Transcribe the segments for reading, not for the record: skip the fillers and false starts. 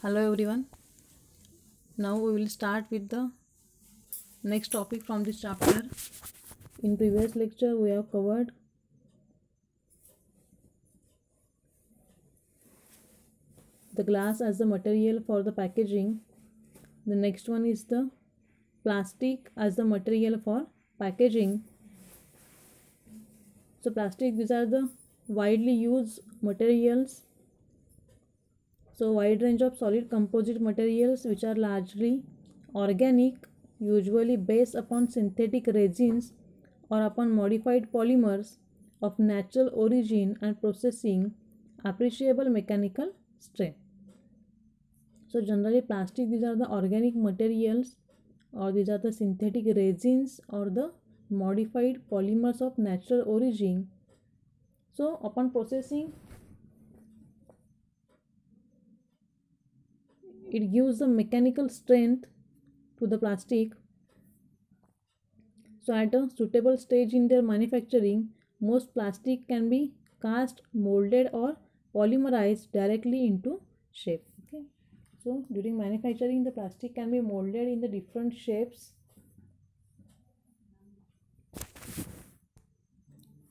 Hello everyone. Now we will start with the next topic from this chapter. In previous lecture we have covered the glass as the material for the packaging. The next one is the plastic as the material for packaging. So plastic, these are the widely used materials. So wide range of solid composite materials which are largely organic, usually based upon synthetic resins or upon modified polymers of natural origin and processing appreciable mechanical strength. So generally plastic, these are the organic materials, or these are the synthetic resins or the modified polymers of natural origin. So upon processing, it gives the mechanical strength to the plastic. So at a suitable stage in their manufacturing, most plastic can be cast, molded or polymerized directly into shape. Okay. So during manufacturing, the plastic can be molded in the different shapes.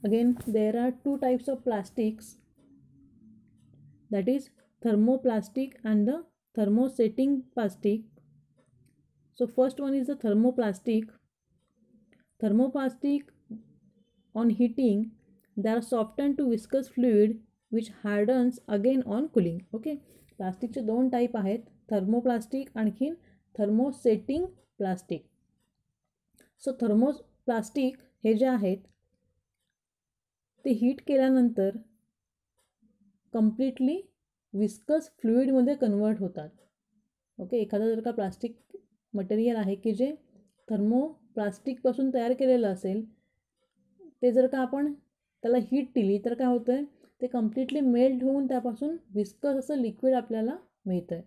Again, there are two types of plastics, that is thermoplastic and the thermosetting plastic. So first one is the thermoplastic. Thermoplastic, on heating, they are softened to viscous fluid which hardens again on cooling. Okay, प्लास्टिकचे दोन type आहेत, thermoplastic आणखीन thermosetting plastic. सो thermoplastic हे जे आहेत ते heat केल्यानंतर completely viscous फ्लुइडमध्ये convert होतात. Okay, एखादं जर का प्लास्टिक मटेरियल आहे की जे थर्मोप्लास्टिकपासून तयार केलेलं असेल, ते जर का आपण त्याला हीट दिली तर काय होतं आहे, ते कम्प्लिटली मेल्ट होऊन त्यापासून विस्कस असं लिक्विड आपल्याला मिळतं आहे,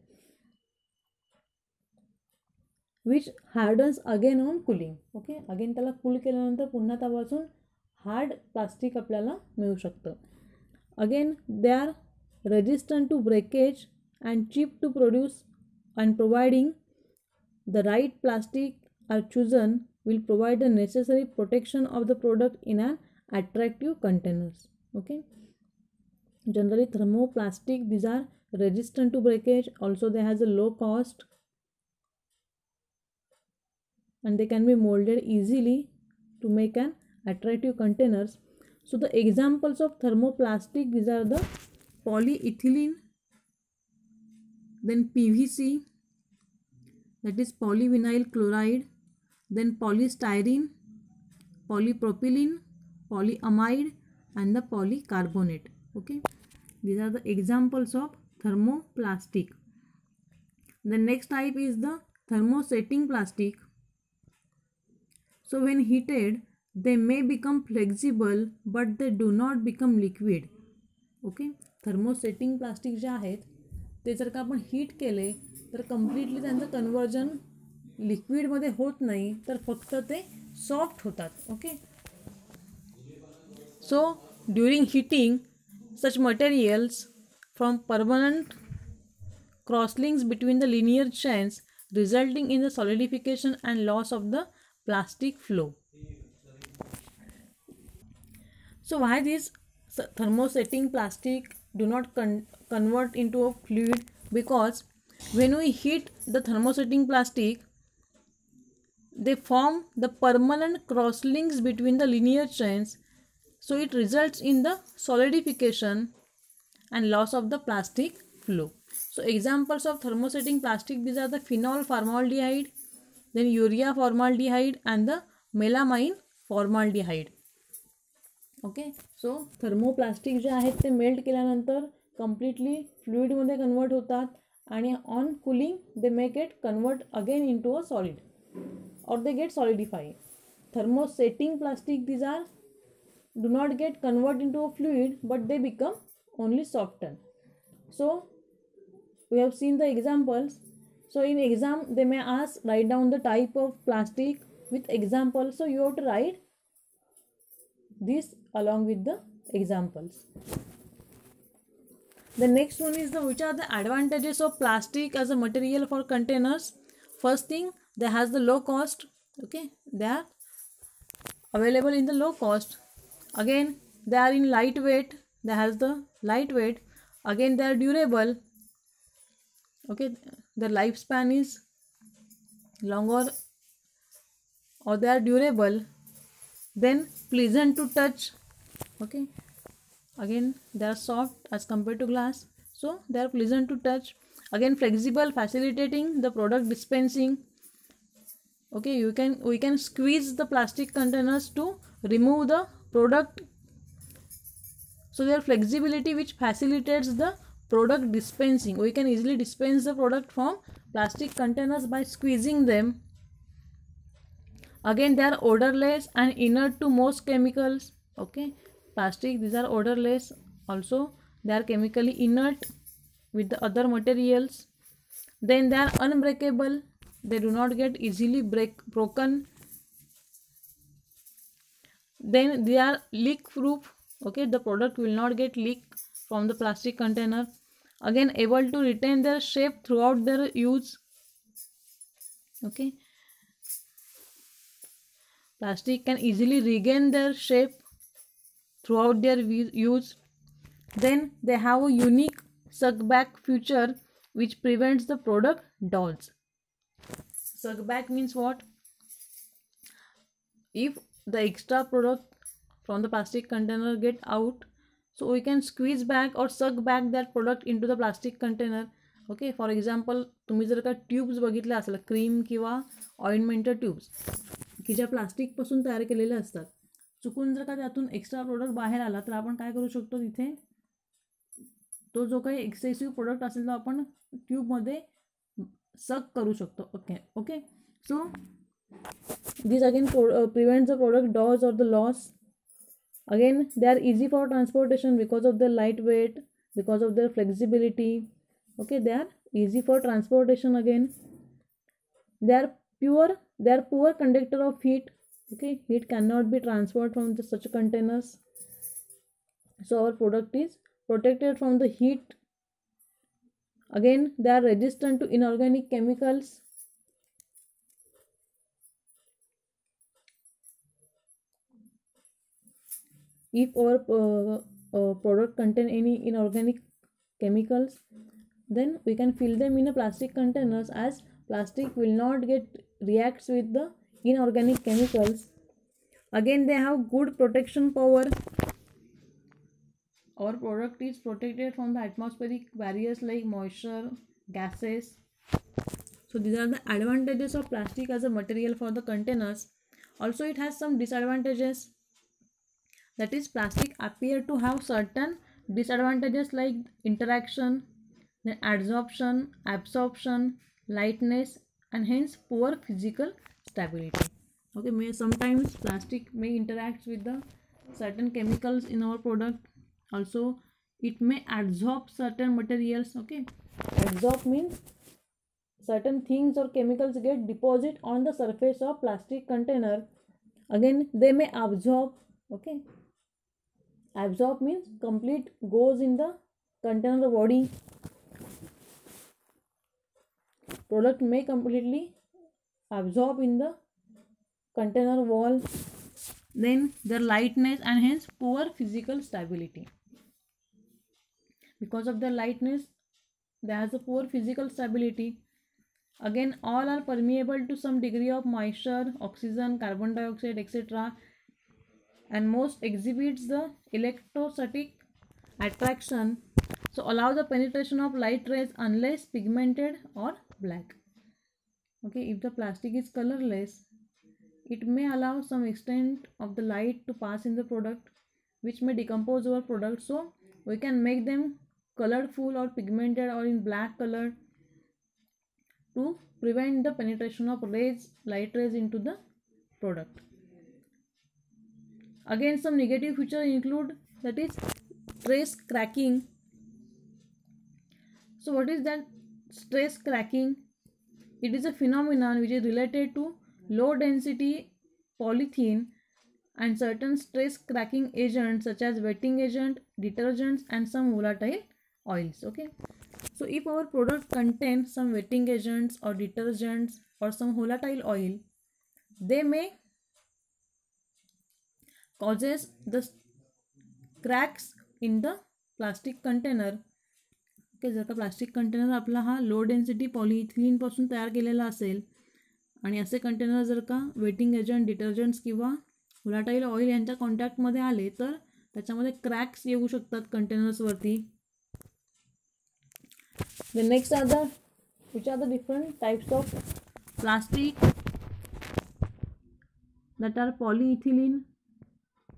which hardens again on cooling. Okay, again त्याला कूल केल्यानंतर पुन्हा त्यापासून हार्ड प्लास्टिक आपल्याला मिळू शकतं. Again they are resistant to breakage and cheap to produce, and providing the right plastic are chosen will provide the necessary protection of the product in an attractive containers. Okay, generally thermoplastic, these are resistant to breakage, also they has a low cost and they can be molded easily to make an attractive containers. So the examples of thermoplastic, these are the polyethylene, then PVC, that is polyvinyl chloride, then polystyrene, polypropylene, polyamide and the polycarbonate. Okay, these are the examples of thermoplastic. The next type is the thermosetting plastic. So when heated they may become flexible but they do not become liquid. Okay, thermosetting plastic जे आहेत ते जर का आपण heat केले तर completely त्यांचं conversion लिक्विडमध्ये होत नाही, तर फक्त ते सॉफ्ट होतात. Okay, so during heating such materials from permanent crosslinks between the linear chains resulting in the solidification and loss of the plastic flow. So why this thermosetting plastic do not convert into a fluid? Because when we heat the thermosetting plastic, they form the permanent crosslinks between the linear chains, so it results in the solidification and loss of the plastic flow. So examples of thermosetting plastic, these are the phenol formaldehyde, then urea formaldehyde and the melamine formaldehyde. Okay, so thermoplastic जे आहेत ते melt केल्यानंतर completely फ्लुइडमध्ये convert होतात आणि on cooling they may get convert again into a solid or they get solidify. Thermosetting plastic, these are do not get convert into a fluid but they become only softened. So we have seen the examples. So in exam they may ask, write down the type of plastic with example, so you have to write this along with the examples. The next one is the which are the advantages of plastic as a material for containers. First thing, they has the low cost. Okay, they are available in the low cost. Again, they are in lightweight. They has the lightweight. Again, they are durable. Okay, their lifespan is longer or they are durable. Then pleasant to touch. Okay, again they are soft as compared to glass, so they are pleasant to touch. Again, flexible, facilitating the product dispensing. Okay, we can squeeze the plastic containers to remove the product, so their flexibility which facilitates the product dispensing. We can easily dispense the product from plastic containers by squeezing them. Again, they are odorless and inert to most chemicals. Okay, plastic, these are odorless. Also, they are chemically inert with the other materials. Then they are unbreakable. They do not get easily broken. Then they are leak proof. Okay, the product will not get leaked from the plastic container. Again, able to retain their shape throughout their use. Okay, plastic can easily regain their shape throughout their use. Then they have a unique suck back feature which prevents the product dodge. Suck back means what? If the extra product from the plastic container get out, so we can squeeze back or suck back that product into the plastic container. Okay, for example तुम्ही जर का tubes बघितल्या असेल, cream किंवा ointment tubes की ज्या प्लास्टिकपासून तयार केलेल्या असतात, चुकून जर का त्यातून एक्स्ट्रा प्रोडक्ट बाहेर आला तर आपण काय करू शकतो, तिथे तो जो काही एक्सेसिव्ह प्रोडक्ट असेल तो आपण ट्यूबमध्ये सक करू शकतो. Okay okay so this again prevent the product dose or the loss. Again, they are easy for transportation because of their light weight, because of their flexibility. Okay, they are easy for transportation. Again, they are poor conductor of heat. Okay, heat cannot be transferred from such containers, so our product is protected from the heat. Again, they are resistant to inorganic chemicals. If our product contain any inorganic chemicals, then we can fill them in a plastic containers, as plastic will not get reacts with the inorganic chemicals. Again, they have good protection power. Our product is protected from the atmospheric barriers like moisture, gases. So these are the advantages of plastic as a material for the containers. Also, it has some disadvantages. That is, plastic appear to have certain disadvantages like interaction, then absorption, lightness, and hence poor physical stability. Okay, sometimes plastic may interact with the certain chemicals in our product. Also, it may absorb certain materials. Okay, absorb means certain things or chemicals get deposit on the surface of plastic container. Again, they may absorb. Okay, absorb means complete goes in the container body. Product may completely absorb in the container wall. Then their lightness and hence poor physical stability. Because of their lightness, there has a poor physical stability. Again, all are permeable to some degree of moisture, oxygen, carbon dioxide, etc. And most exhibits the electrostatic attraction, so allow the penetration of light rays unless pigmented or black. Okay, if the plastic is colorless, it may allow some extent of the light to pass in the product, which may decompose our product. So we can make them colorful or pigmented or in black color to prevent the penetration of light rays into the product. Again, some negative features include, that is, stress cracking. So what is that stress cracking? It is a phenomenon which is related to low density polythene and certain stress cracking agents such as wetting agent, detergents, and some volatile oils. Okay, so if our product contains some wetting agents or detergents or some volatile oil, they may causes the cracks in the plastic container. Okay, जर का plastic container आपला हा लो density पॉलिइथिलीनपासून तयार केलेला असेल आणि असे container जर का वेटिंग एजंट, डिटर्जंट्स किंवा व्होलाटाईल ऑइल यांच्या कॉन्टॅक्टमध्ये आले तर त्याच्यामध्ये क्रॅक्स येऊ शकतात कंटेनर्सवरती. The next are the which are the different types of plastic that are polyethylene.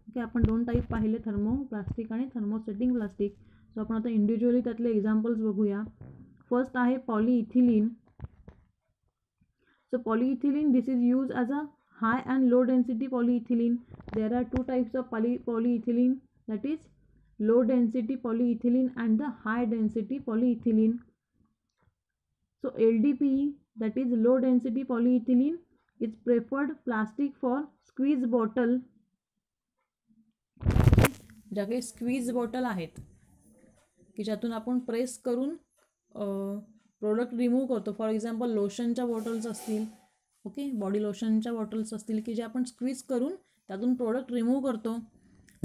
Okay, आपण 2 टाईप पाहिले, थर्मो प्लास्टिक आणि थर्मोसेटिंग प्लास्टिक. सो आपण आता इंडिव्हिज्युअली त्यातले एक्झाम्पल्स बघूया. फर्स्ट आहे पॉलिइथिलीन. So polyethylene, this is used as a high and low density polyethylene. There are 2 types of polyethylene, that is low density polyethylene and the high density polyethylene. So LDPE, that is low density polyethylene, is preferred plastic for squeeze bottle. ज्या काही squeeze bottle आहेत की ज्यातून आपण press करून product remove करतो. For example लोशनच्या bottles असतील, okay, body लोशनच्या bottles असतील की जे आपण स्क्वीज करून त्यातून प्रोडक्ट रिमूव्ह करतो.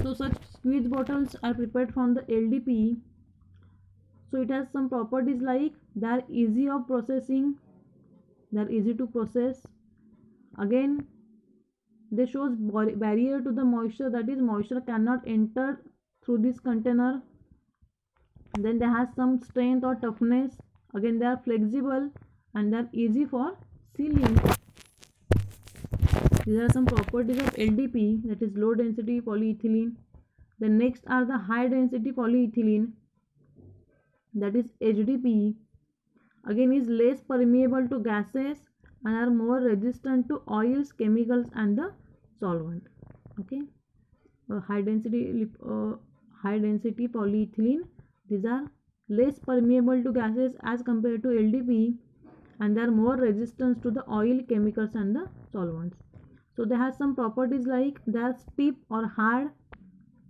So such squeeze bottles are prepared from the LDPE. So it has some properties like they are easy of processing, they are easy to process. Again they shows barrier to the moisture, that is moisture cannot enter through this container. Then they have some strength or toughness. Again they are flexible and they are easy for sealing. These are some properties of LDPE, that is low density polyethylene. The next are the high density polyethylene, that is HDPE. Again is less permeable to gases and are more resistant to oils, chemicals and the solvent. Okay, high density polyethylene, these are less permeable to gases as compared to LDPE and they are more resistant to the oil, chemicals and the solvents. So they have some properties like they are stiff or hard,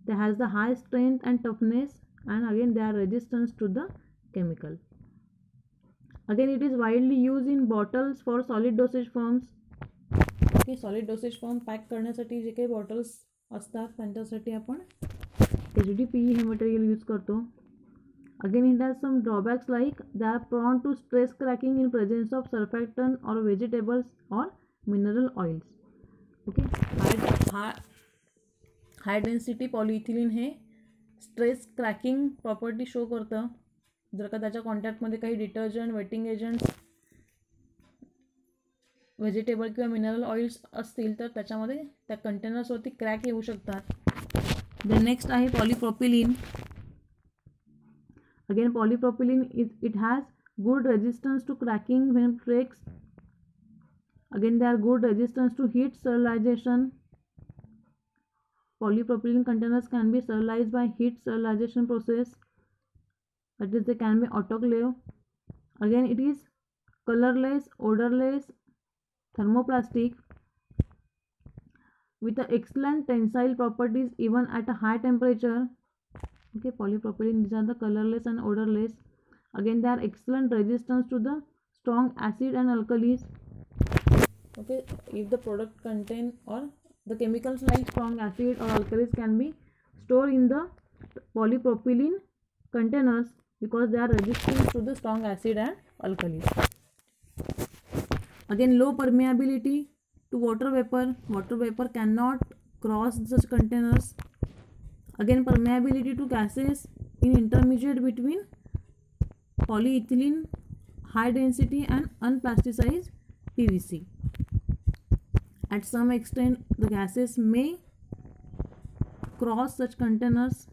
they has the high strength and toughness, and again they are resistant to the chemical. Again it is widely used in bottles for solid dosage forms. Okay, solid dosage form pack करण्यासाठी जे काही bottles असतात त्यांच्यासाठी आपण HDPE हे material use करतो. Again it has some drawbacks like they are prone to stress cracking in presence of surfactant or vegetables or mineral oils. Okay, high density polyethylene हे stress cracking property show करतं. जर का त्याच्या कॉन्टॅक्टमध्ये काही detergent, wetting agents, vegetable किंवा mineral oils असतील तर त्याच्यामध्ये त्या कंटेनर्सवरती क्रॅक येऊ शकतात. द नेक्स्ट आहे polypropylene. Again polypropylene it has good resistance to cracking when flex. Again they are good resistance to heat sterilisation. Polypropylene containers can be sterilized by heat sterilization process, that is they can be autoclave. Again it is colorless, odorless thermoplastic with the excellent tensile properties even at a high temperature. Okay, polypropylene, these are the colorless and odorless. Again they are excellent resistance to the strong acid and alkalis. Okay, if the product contain or the chemicals like strong acid or alkalis can be stored in the polypropylene containers because they are resistant to the strong acid and alkalis. Again low permeability to water vapor. Water vapor cannot cross such containers. Again permeability to gases in intermediate between polyethylene, high density and unplasticized PVC. At some extent the gases may cross such containers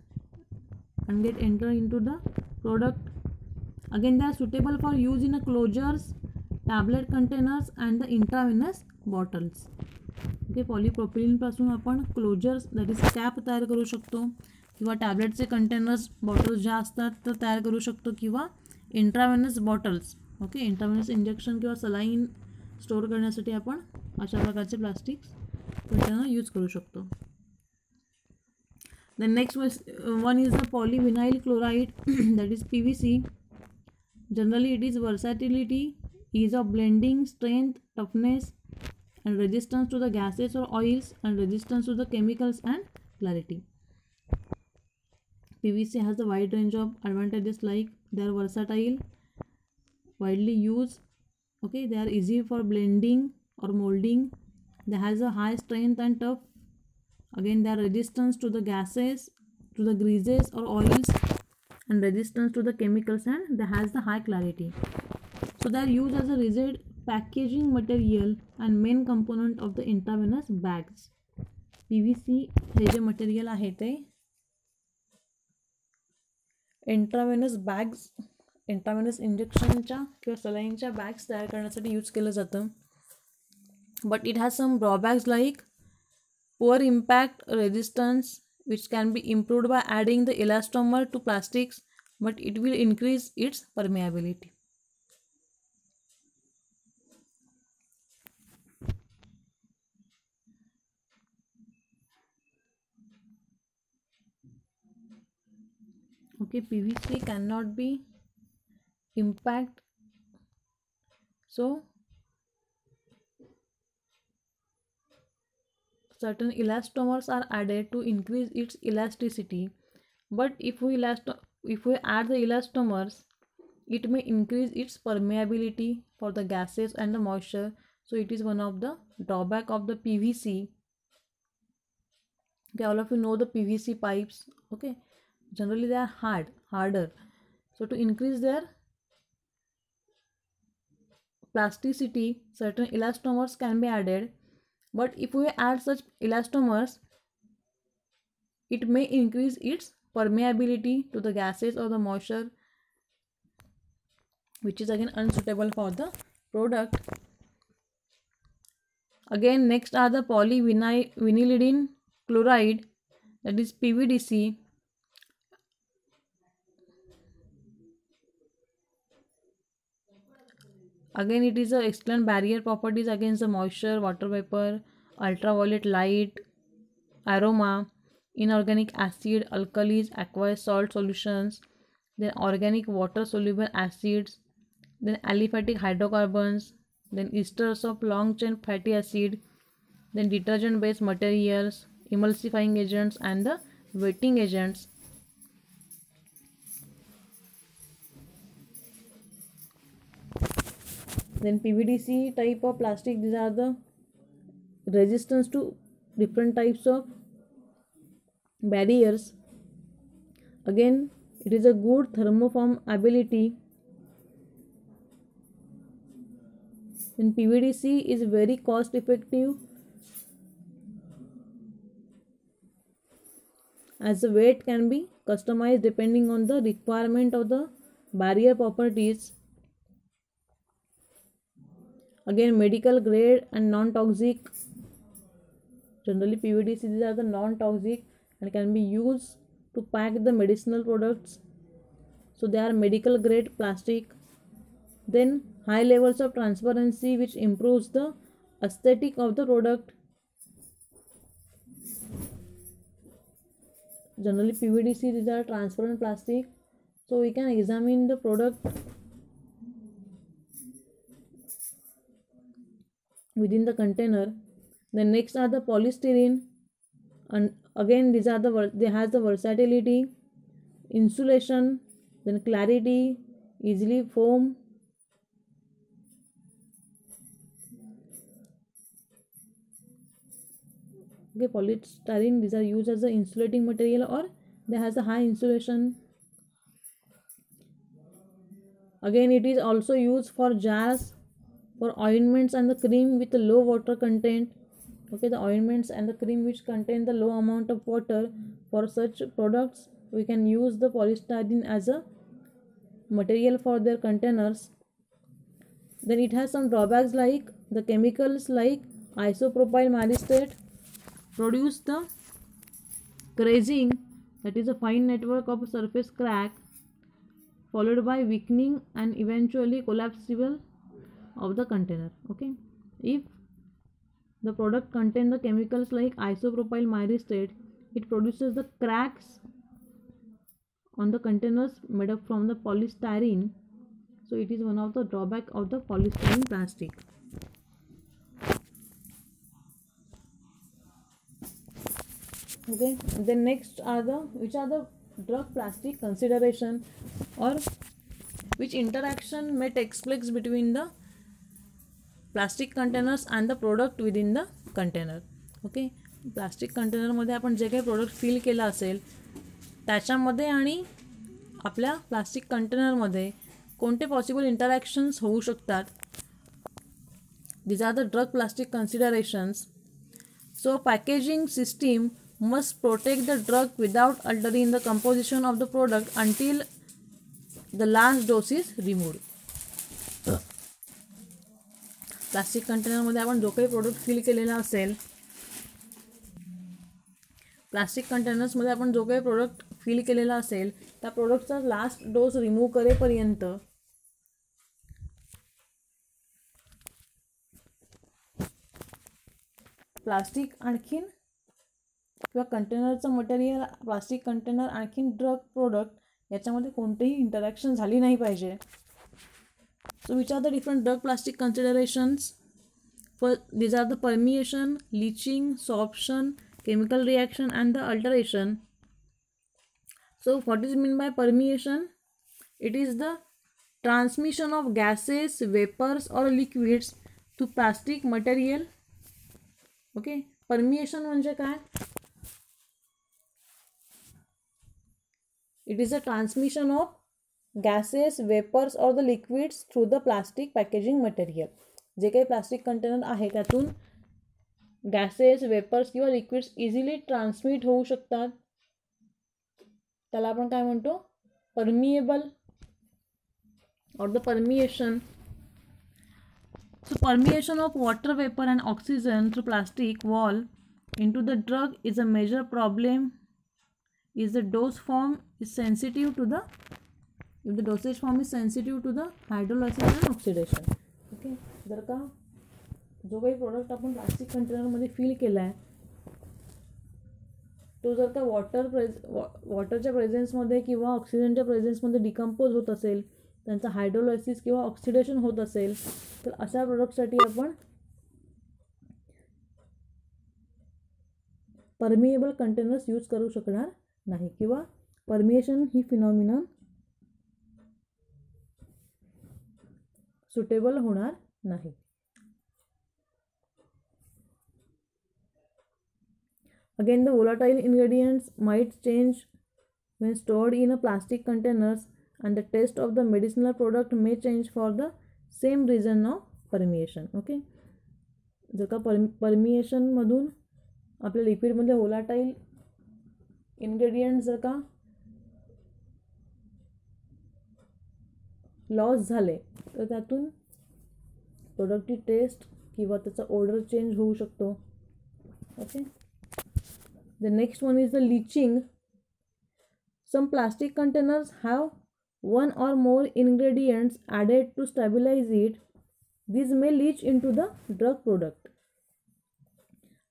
and get enter into the product. Again they are suitable for use in a closures, tablet containers and the intravenous bottles. Okay, polypropylene पासून आपण closures, that is cap तयार करू शकतो किंवा टॅबलेटचे containers, bottles ज्या असतात तर तयार करू शकतो किंवा intravenous bottles. Okay, intravenous injection किंवा सलाईन स्टोअर करण्यासाठी आपण अशा प्रकारचे प्लास्टिक कंटेनर यूज करू शकतो. The next one is the polyvinyl chloride that is PVC. Generally it is versatility, ease of blending, strength, toughness and resistance to the gases or oils and resistance to the chemicals and clarity. PVC has a wide range of advantages like they are versatile, widely used, okay, they are easy for blending or molding, they has a high strength and tough, again they are resistance to the gases, to the greases or oils and resistance to the chemicals, and they has the high clarity. So they are used as a rigid packaging material and main component of the intravenous bags. PVC हे जे material आहे ते intravenous bags, intravenous इंजेक्शनच्या किंवा सलाईनच्या bags तयार करण्यासाठी use केलं जातं. But it has some drawbacks like poor impact resistance which can be improved by adding the elastomer to plastics, but it will increase its permeability. Okay, PVC cannot be impact, so certain elastomers are added to increase its elasticity, but if we add the elastomers, it may increase its permeability for the gases and the moisture. So it is one of the drawback of the PVC. Okay, all of you know the PVC pipes. Okay, generally they are harder. So to increase their plasticity, certain elastomers can be added. But if we add such elastomers, it may increase its permeability to the gases or the moisture, which is again unsuitable for the product. Again, next are the polyvinylidene chloride, that is PVDC. Again, it is a excellent barrier properties against the moisture, water vapor, ultraviolet light, aroma, inorganic acid, alkalis, aqueous salt solutions, then organic water soluble acids, then aliphatic hydrocarbons, then esters of long chain fatty acid, then detergent based materials, emulsifying agents and the wetting agents. Then PVDC type of plastic, these are the resistance to different types of barriers. Again, it is a good thermoform ability. Then PVDC is very cost effective as the weight can be customized depending on the requirement of the barrier properties. Again, medical grade and non-toxic. Generally PVDC, these are the non-toxic and can be used to pack the medicinal products, so they are medical grade plastic. Then high levels of transparency which improves the aesthetic of the product. Generally PVDC, these are transparent plastic, so we can examine the product within the container. Then next are the polystyrene, and again these are they has the versatility, insulation, then clarity, easily foam. Okay, polystyrene, these are used as the insulating material or they has a high insulation. Again, it is also used for jars, for ointments and the cream with a low water content. Okay, the ointments and the cream which contain the low amount of water, for such products we can use the polystyrene as a material for their containers. Then it has some drawbacks like the chemicals like isopropyl myristate produce the crazing, that is a fine network of surface crack followed by weakening and eventually collapsible of the container. Okay, if the product contain the chemicals like isopropyl myristate, it produces the cracks on the containers made up from the polystyrene. So it is one of the drawback of the polystyrene plastic. Okay, then next are the which are the drug plastic consideration, or which interaction may take place between the plastic containers and the product within the container. Okay, plastic कंटेनरमध्ये आपण जे काही product fill केलं असेल त्याच्यामध्ये आणि आपल्या plastic कंटेनरमध्ये कोणते पॉसिबल इंटरॅक्शन्स होऊ शकतात. These are the drug plastic considerations. So packaging system must protect the drug without altering the composition of the product until the last dose is removed. Plastic कंटेनरमध्ये आपण जो काही प्रोडक्ट फिल केलेला असेल, plastic कंटेनर्समध्ये आपण जो काही प्रोडक्ट फिल केलेला असेल त्या प्रोडक्टचा लास्ट डोस रिमूव्ह करेपर्यंत प्लास्टिक आणखीन किंवा कंटेनरचं मटेरियल, प्लास्टिक कंटेनर आणखीन ड्रग प्रोडक्ट याच्यामध्ये कोणतेही इंटरॅक्शन झाली नाही पाहिजे. So which are the different drug plastic considerations? For these are the permeation, leaching, sorption, chemical reaction and the alteration. So what is meant by permeation? It is the transmission of gases, vapors or liquids to plastic material. Okay, permeation म्हणजे काय? It is a transmission of gases, vapors or the liquids through the plastic packaging material. जे काही plastic container आहे त्यातून gases, vapours किंवा liquids easily transmit होऊ शकतात. त्याला आपण काय म्हणतो? परमिएबल और the permeation. So permeation of water vapor and oxygen through plastic wall into the drug is a major problem. Is the dose form is sensitive to the if the dosage form is sensitive to the hydrolysis and oxidation. Okay, जर का जो काही product आपण plastic कंटेनरमध्ये fill केला आहे तो जर का वॉटरच्या प्रेझेन्समध्ये किंवा ऑक्सिजनच्या प्रेझेन्समध्ये डिकम्पोज होत असेल, त्यांचं हायड्रोलायसिस किंवा ऑक्सिडेशन होत असेल, तर अशा प्रोडक्टसाठी आपण परमिएबल कंटेनर्स यूज करू शकणार नाही किंवा परमिएशन ही फिनॉमिना सुटेबल होणार नाही. Again, the volatile ingredients might change when stored in a plastic containers and the taste of the medicinal product may change for the same reason of permeation. Okay, जर का permeation मधून आपल्या लिक्विडमध्ये volatile ingredients जर का loss झाले तर त्यातून प्रोडक्टची टेस्ट किंवा त्याचा ऑर्डर चेंज होऊ शकतो. Okay, the next one is the leaching. Some plastic containers have one or more ingredients added to stabilize it. These may leach into the drug product.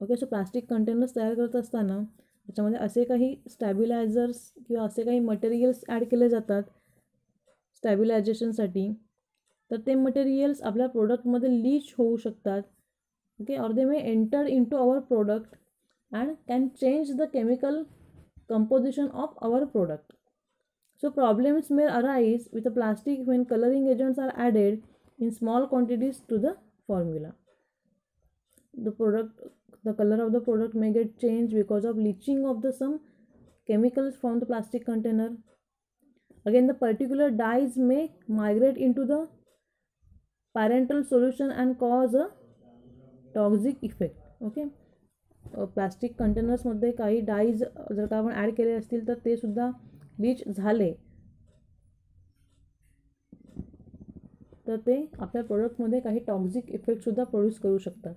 Okay, so plastic containers तयार करत असताना त्याच्यामध्ये असे काही स्टॅबिलायझर्स किंवा असे काही मटेरियल्स ॲड केले जातात स्टॅबिलायझेशनसाठी, तर ते मटेरियल्स आपल्या प्रोडक्टमध्ये लीच होऊ शकतात. Okay, or they may enter into our product and can change the chemical composition of our product. So problems may arise with the plastic when coloring agents are added in small quantities to the formula. The color of the product may get changed because of leaching of the some chemicals from the plastic container. Again, the particular dyes may migrate into the parental solution and cause a toxic effect. Okay, plastic कंटेनर्समध्ये काही dyes जर का आपण add केले असतील तर ते सुद्धा लीच झाले तर ते आपल्या प्रोडक्टमध्ये काही टॉक्झिक इफेक्टसुद्धा प्रोड्यूस करू शकतात.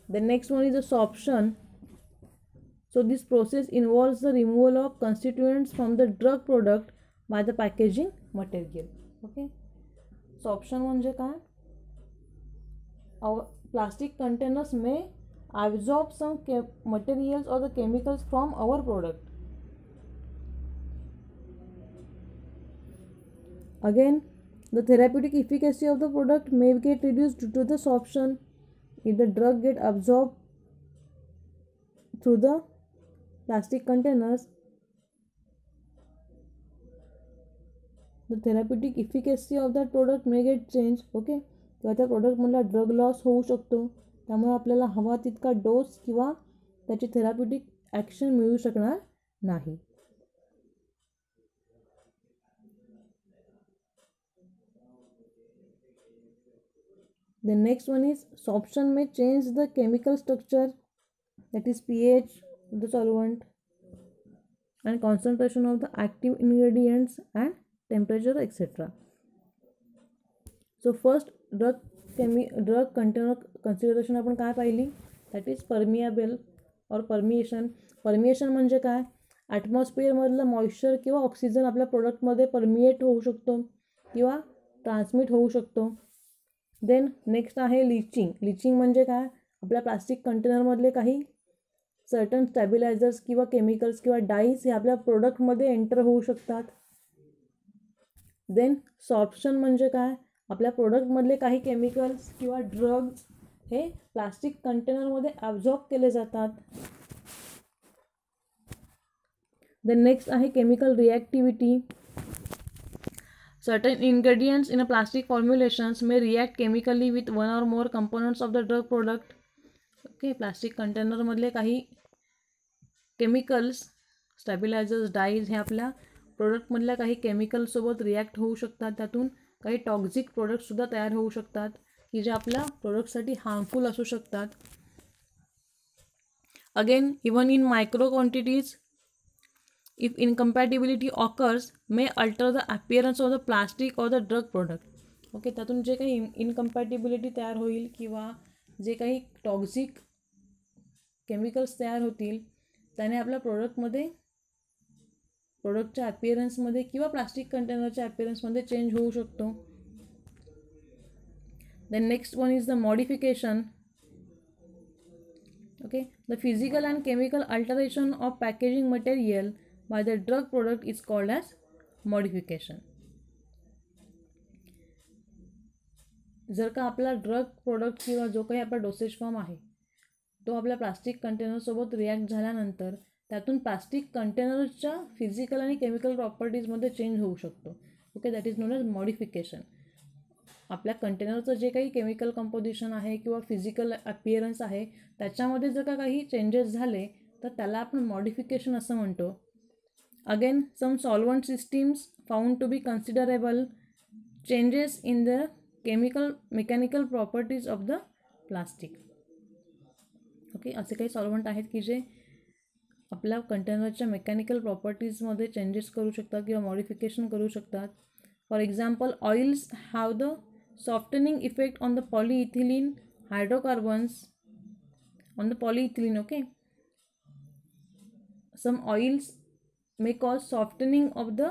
The next one is a sorption. So this process involves the removal of constituents from the drug product by the packaging material. Okay, sorption म्हणजे काय? प्लास्टिक कंटेनर्स में absorb some materials or the chemicals from our product. Again, the therapeutic efficacy of the product may get reduced due to the sorption if the drug get absorbed through the plastic containers. The therapeutic efficacy of that product may get changed. Okay, किंवा त्या प्रोडक्टमधला drug loss होऊ शकतो, त्यामुळे आपल्याला हवा तितका डोस किंवा त्याची थेराप्युटिक ॲक्शन मिळू शकणार नाही. The next one is sorption may change the chemical structure, that is pH of the solvent and concentration of the active ingredients and temperature etc. So first drug container consideration आपण काय पाहिली, that is permeable or permeation. Permeation म्हणजे काय, ॲटमॉस्फिअरमधलं moisture किंवा oxygen आपल्या प्रोडक्टमध्ये permeate होऊ शकतो किंवा ट्रान्समिट होऊ शकतो. देन नेक्स्ट आहे लिचिंग. लिचिंग म्हणजे काय, आपल्या प्लास्टिक कंटेनरमधले काही सर्टन स्टॅबिलायझर्स किंवा केमिकल्स किंवा डाईज हे आपल्या प्रोडक्टमध्ये एंटर होऊ शकतात. देन सॉर्प्शन म्हणजे काय, आपल्या प्रोडक्टमधले काही केमिकल्स किंवा ड्रग्ज हे प्लास्टिक कंटेनरमध्ये ॲब्झॉर्ब केले जातात. देन नेक्स्ट आहे chemical रिॲक्टिव्हिटी. Certain ingredients in a plastic formulations may react chemically with one or more components of the drug product. Okay, plastic कंटेनरमधले काही केमिकल्स, स्टॅबिलायझर्स, डाईज हे आपल्या प्रोडक्टमधल्या काही केमिकलसोबत रिॲक्ट होऊ शकतात. त्यातून काही टॉक्झिक प्रोडक्टसुद्धा तयार होऊ शकतात की जे आपल्या प्रोडक्टसाठी हार्मफुल असू शकतात. Again even in micro quantities if incompatibility occurs may alter the appearance of the plastic or the drug product. Okay, त्यातून जे काही इनकम्पॅटिबिलिटी तयार होईल किंवा जे काही टॉक्झिक केमिकल्स तयार होतील त्याने आपल्या प्रोडक्टच्या ॲपिअरन्समध्ये किंवा प्लास्टिक कंटेनरच्या ॲपिअरन्समध्ये चेंज होऊ शकतो. Then next one is the modification. Okay, the physical and chemical alteration of packaging material by the drug product is called as modification. जर का आपला ड्रग प्रोडक्ट किंवा जो काही आपला डोसेज फॉर्म आहे तो आपल्या प्लास्टिक कंटेनरसोबत रिॲक्ट झाल्यानंतर त्यातून प्लास्टिक कंटेनरच्या फिजिकल आणि केमिकल प्रॉपर्टीजमध्ये चेंज होऊ शकतो. Okay, that is known as modification. आपल्या कंटेनरचं जे काही केमिकल कंपोजिशन आहे किंवा फिजिकल अपिअरन्स आहे त्याच्यामध्ये जर का काही चेंजेस झाले तर त्याला आपण मॉडिफिकेशन असं म्हणतो. Again, some solvent systems found to be considerable changes in the mechanical properties of the plastic. Okay, असे काही सॉल्वंट आहेत की जे आपल्या कंटेनरच्या मेकॅनिकल प्रॉपर्टीजमध्ये चेंजेस करू शकतात किंवा मॉडिफिकेशन करू शकतात. For example, oils have the softening effect on the polyethylene hydrocarbons on the polyethylene. Okay, some oils may cause softening of the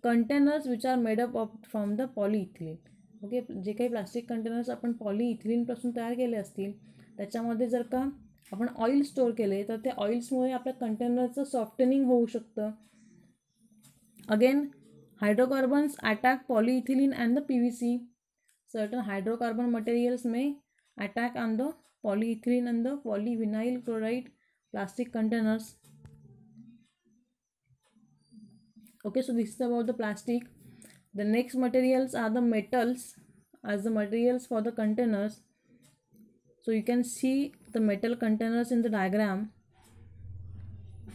containers which are made up from the polyethylene. Okay, जे काही plastic containers आपण पॉलीइथिलीनपासून तयार केले असतील त्याच्यामध्ये जर का आपण ऑइल स्टोअर केले तर त्या ऑइल्समुळे आपल्या कंटेनरचं सॉफ्टनिंग होऊ शकतं. Again, hydrocarbons attack polyethylene and the PVC. Certain hydrocarbon materials may attack on the polyethylene and the polyvinyl chloride plastic containers. Okay, so this is about the plastic. The next materials are the metals as the materials for the containers. So you can see the metal containers in the diagram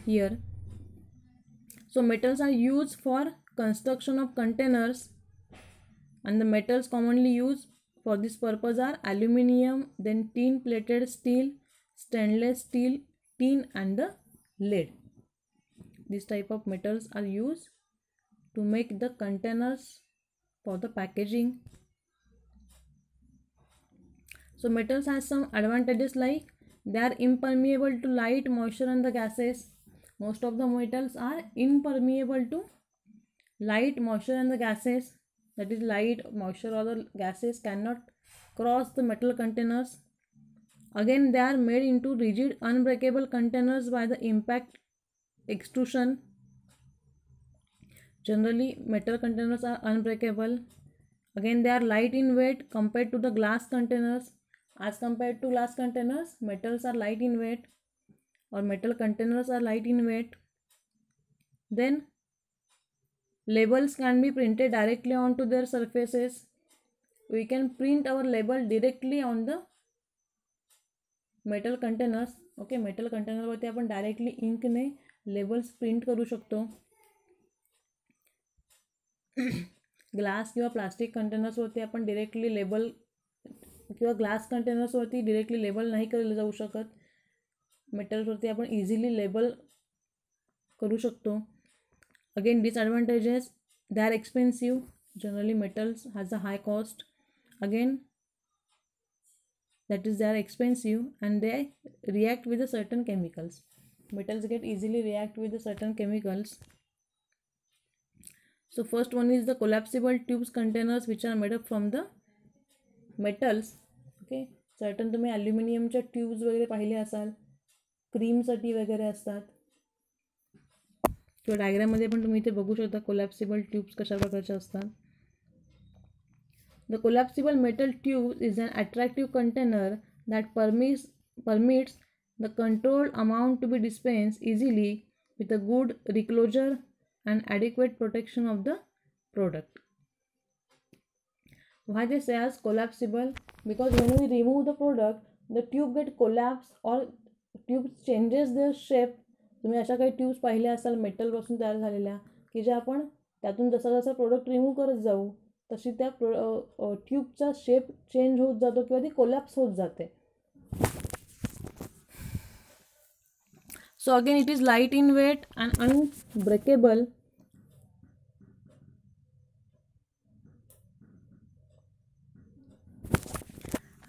here. So metals are used for construction of containers and the metals commonly used for this purpose are aluminium, then tin plated steel, stainless steel, tin and the lead. This type of metals are used to make the containers for the packaging. So metals has some advantages like they are impermeable to light, moisture and the gases. Most of the metals are impermeable to light, moisture and the gases. That is, light, moisture or the gases cannot cross the metal containers. Again, they are made into rigid unbreakable containers by the impact extrusion. Generally, metal containers are unbreakable. Again, they are light in weight compared to the glass containers. As compared to glass containers, metals are light in weight, or metal containers are light in weight. Then, labels can be printed directly onto their surfaces. We can print our label directly on the metal containers. Okay, metal कंटेनरवरती आपण directly इंकने labels print करू शकतो. Glass किंवा plastic कंटेनर्सवरती आपण directly label किंवा glass कंटेनर्सवरती directly label नाही केलं जाऊ शकत. मेटल्सवरती आपण इझिली लेबल करू शकतो. Again disadvantages, they are expensive. Generally metals has a high cost. Again that is they are expensive and they react with a certain chemicals. Metals get easily react with a certain chemicals. So first one is the collapsible tubes containers which are made up from the metals. Okay, certain तुम्ही ॲल्युमिनियमच्या tubes वगैरे पाहिले असाल, क्रीमसाठी वगैरे असतात, किंवा डायग्राममध्ये पण तुम्ही इथे बघू शकता कोलॅप्सिबल ट्यूब्स कशा प्रकारच्या असतात. The collapsible metal tube is an attractive container that permits the controlled amount to be dispensed easily with a good reclosure and adequate protection of the product. Why they say as collapsible? Because when we remove the product, the tube get collapsed or tube changes their shape. तुम्ही अशा काही tubes पाहिल्या असाल मेटलपासून तयार झालेल्या, की ज्या आपण त्यातून जसा जसा प्रोडक्ट रिमूव्ह करत जाऊ तशी त्या ट्यूबचा शेप चेंज होत जातो किंवा ती कोलॅप्स होत जाते. So again it is light in weight and unbreakable.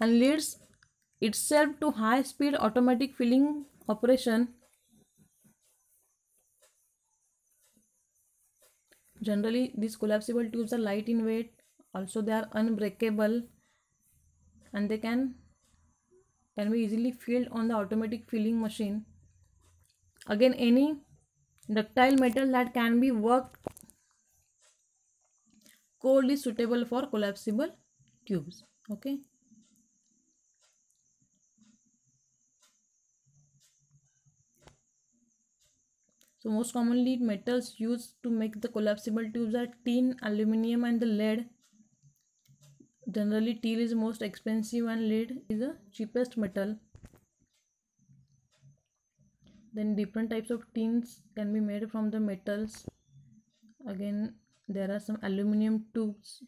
and leads itself to high speed automatic filling operation. Generally, these collapsible tubes are light in weight. Also, they are unbreakable, and they can be easily filled on the automatic filling machine. Again, any ductile metal that can be worked cold is suitable for collapsible tubes. Okay. So most commonly metals used to make the collapsible tubes are tin, aluminum and the lead. Generally tin is most expensive and lead is the cheapest metal. Then different types of tins can be made from the metals. Again, there are some aluminum tubes.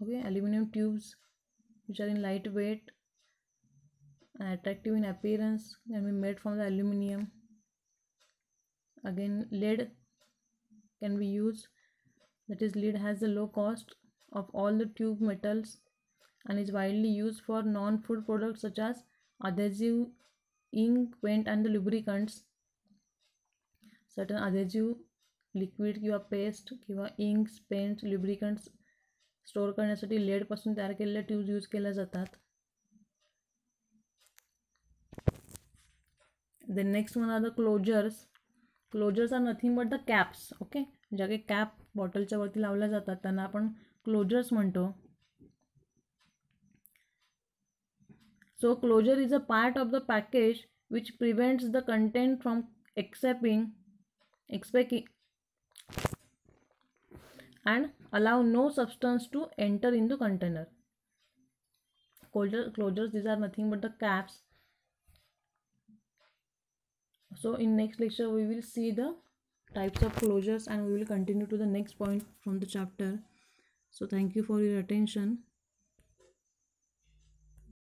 Okay, aluminum tubes which are in lightweight and attractive in appearance can be made from the aluminum. Again, lead can be used. That is, lead has the low cost of all the tube metals and is widely used for non-food products such as adhesive, ink, paint and the lubricants. Certain adhesive, liquid किंवा paste किंवा inks, paints, lubricants store करण्यासाठी lead पासून तयार केलेल्या tubes use केल्या जातात. Then next one are the closures. Closures are nothing but the caps. Okay, ज्या काही कॅप बॉटलच्या वरती लावल्या जातात त्यांना आपण क्लोजर्स म्हणतो. So closure is a part of the package which prevents the content from escaping and allow no substance to enter in the container. Closures, these are nothing but the caps. So in next lecture we will see the types of closures and we will continue to the next point from the chapter. So thank you for your attention.